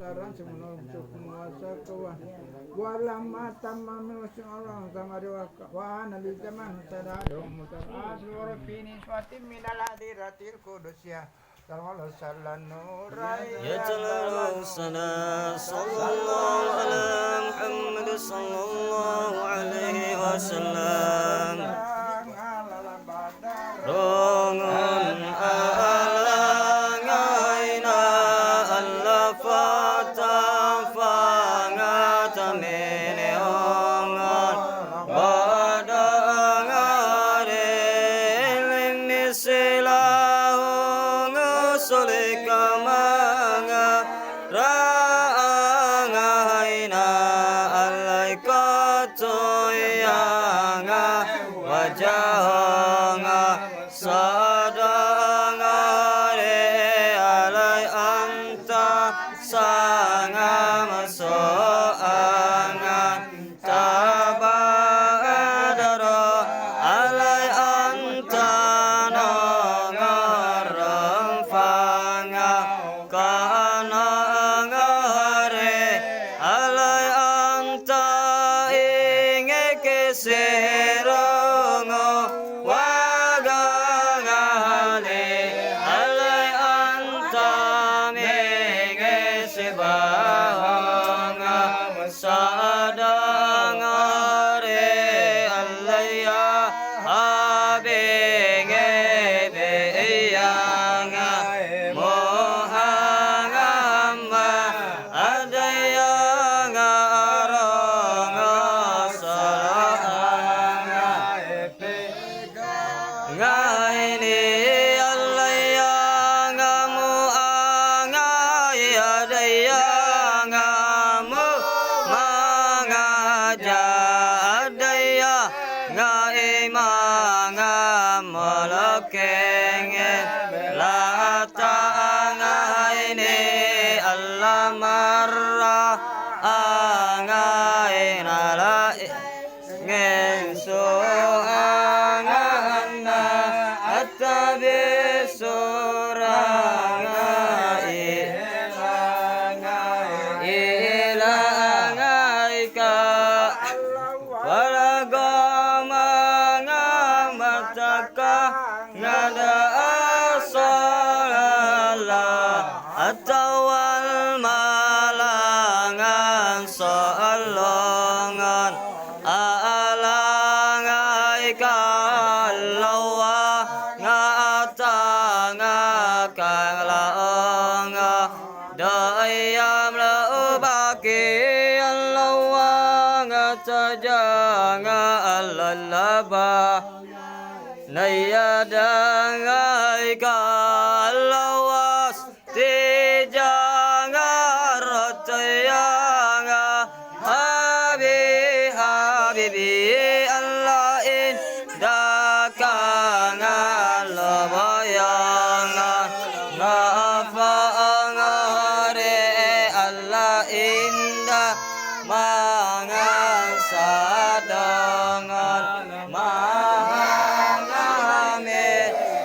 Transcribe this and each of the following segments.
Taran semono penguasa kawan. Walam matam manusia orang sama dewa kawan nabi zaman tadadum mutar asur fini swatim minal hadiratil kudus ya. Sallallahu nurai ya sallallahu sallallahu ala Muhammad sallallahu alaihi wasallam. Rongon alangaina Allah fatafangata meneongan badangare limisilahung sulikamanga raangaina alaikatoyanga wajahanga sadangare alai anta sangam soangan tabadara alai anta nangarang fanga kanangare alai anta inge keserongo wagangale alai anta menge sebahanga sadangare alaya abenge beyanga mohangamba adayanga aranga saranga ngaini allayanga muangai adayanga mu mangaja adaya ngaimanga malakenge latanga ini allamarra angai nala ngenso angana atabe soranga ilangaika walagama ngamataka ngada asalala atawal malangan soalongan alangaika lawa ngatanga kalaonga dayam laubaki lawa ngatajanga alalaba nayadanga lawas tijanga ratayanga habibi Allah indakanga labayanga ngafangare Allah indah mangan sadangan mahangame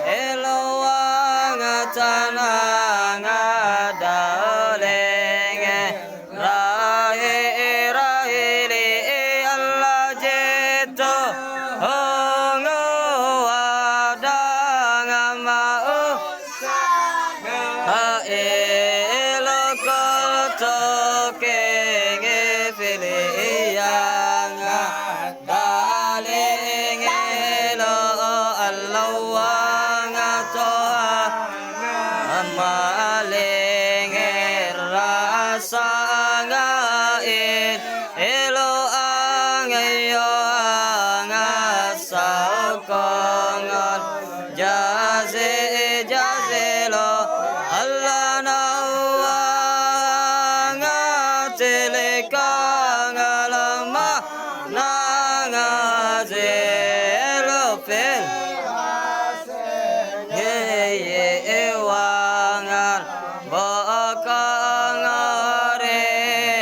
elawang tananga dalenge rahi Allah jeto hongo adanga mau elo koto kenge filiyanga dalenge lo allawanga toha amalenge rasanga elo angayo anga saukongan jazelo Allah nawanga telekanga lama nanga zelo pen ye wangan bakangare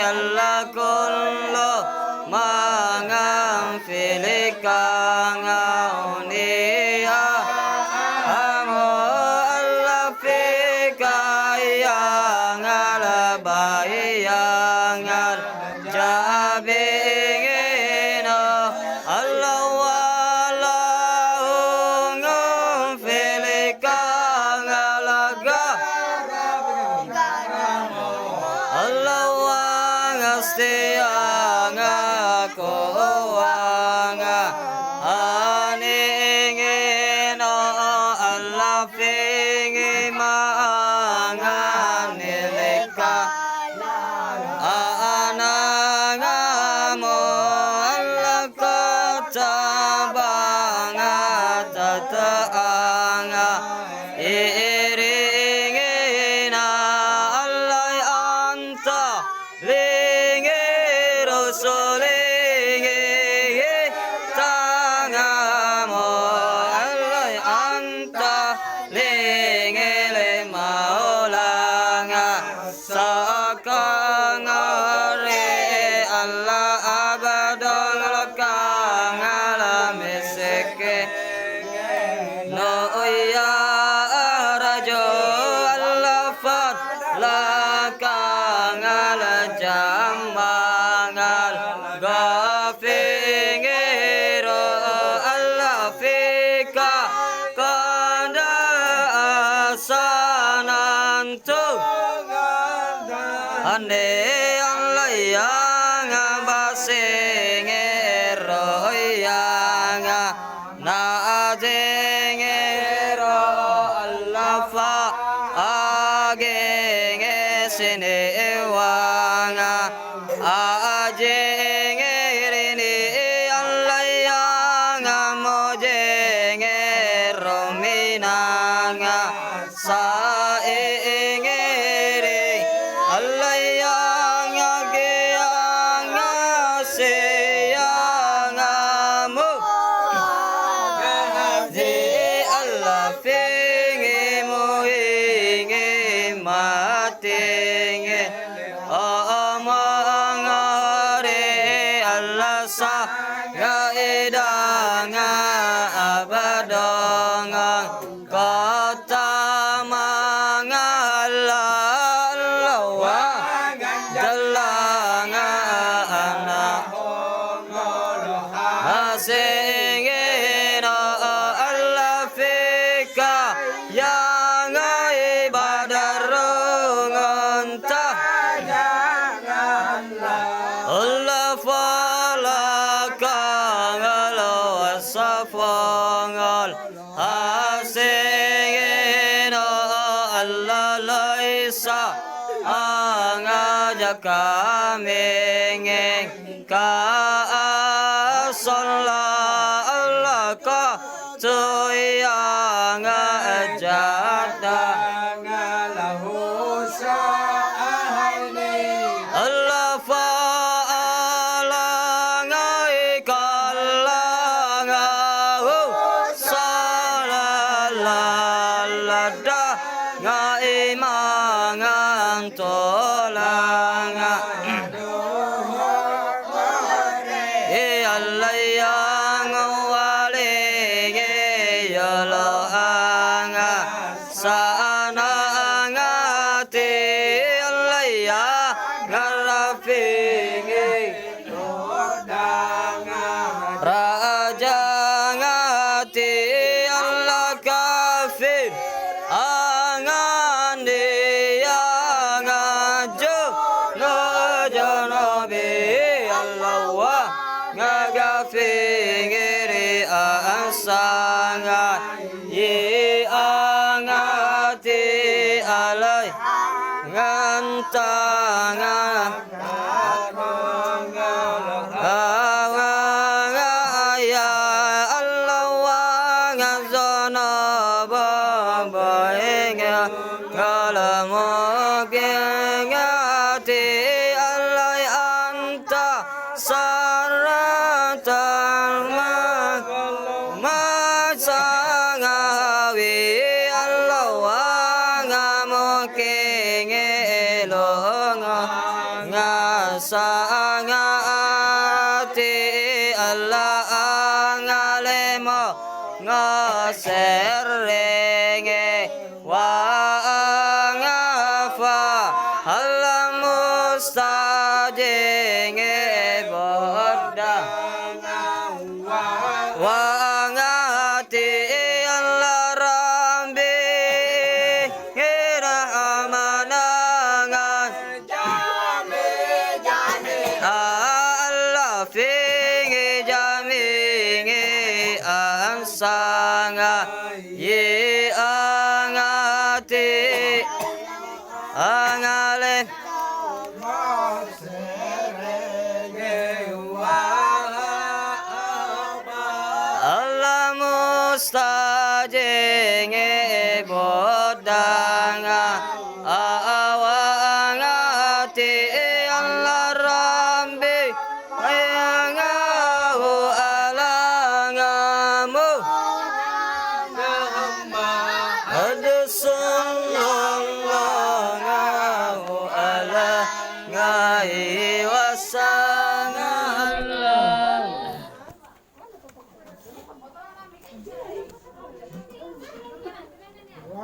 Allah kullo mangang filikanga unia amo Allah fikaya ngala bay yang al jabingina Allah walahung filikang alaga Allah wang astiang aku wang aningin Allah fingi maangan nilika anangamo Allah katabang tataang iringin Allah anta lingi rusulingi tangamo Allah anta lingi maulanga sakang Allah abadul lakang alamisike no ya rajo Allah fat lakang ala jamangal gafingiro Allah fika kanda asanantu ane Allah yang basingero yang naazingero Allah fa agenge sini wanga ajengerini Allah yang mojengero minanga saingeri Allah yang ageang seyangamu Allah fingi muingi matingi omongare Allah sa gaidanga abadonga kota mangalawa jalanga anak asingina Allah fika yang ibadarungan Allah falakang Allah safangal asingina Allah laisa anga jakamengeng ka sallallahu Allah ka tuyang ajada Allah fa'ala ngai kallangahu salalada ngai mangang tolanga Allah yang walingi yaloanga sana ngati Allah yang ngarafingi raja ngati Allah kafir angan dia ngaju ngajanabi Allah wa ngagafingiri asangat yi angati alai ngantangan ya Allah wa ngazana babainga kalamu ngati alai anta saratan masangawi Allah wa ngamukingi elonga ngasangati Allah angalemo ngaserenge wa ngafa Allah mustajing bodang wangati Allah rambi ngiramanangan Allah fingi jamingi ansanga ye angati angale Allah mustajing bodanga awangati Allah rambi ayangahu alangamu adusullallahu ala ngai wasa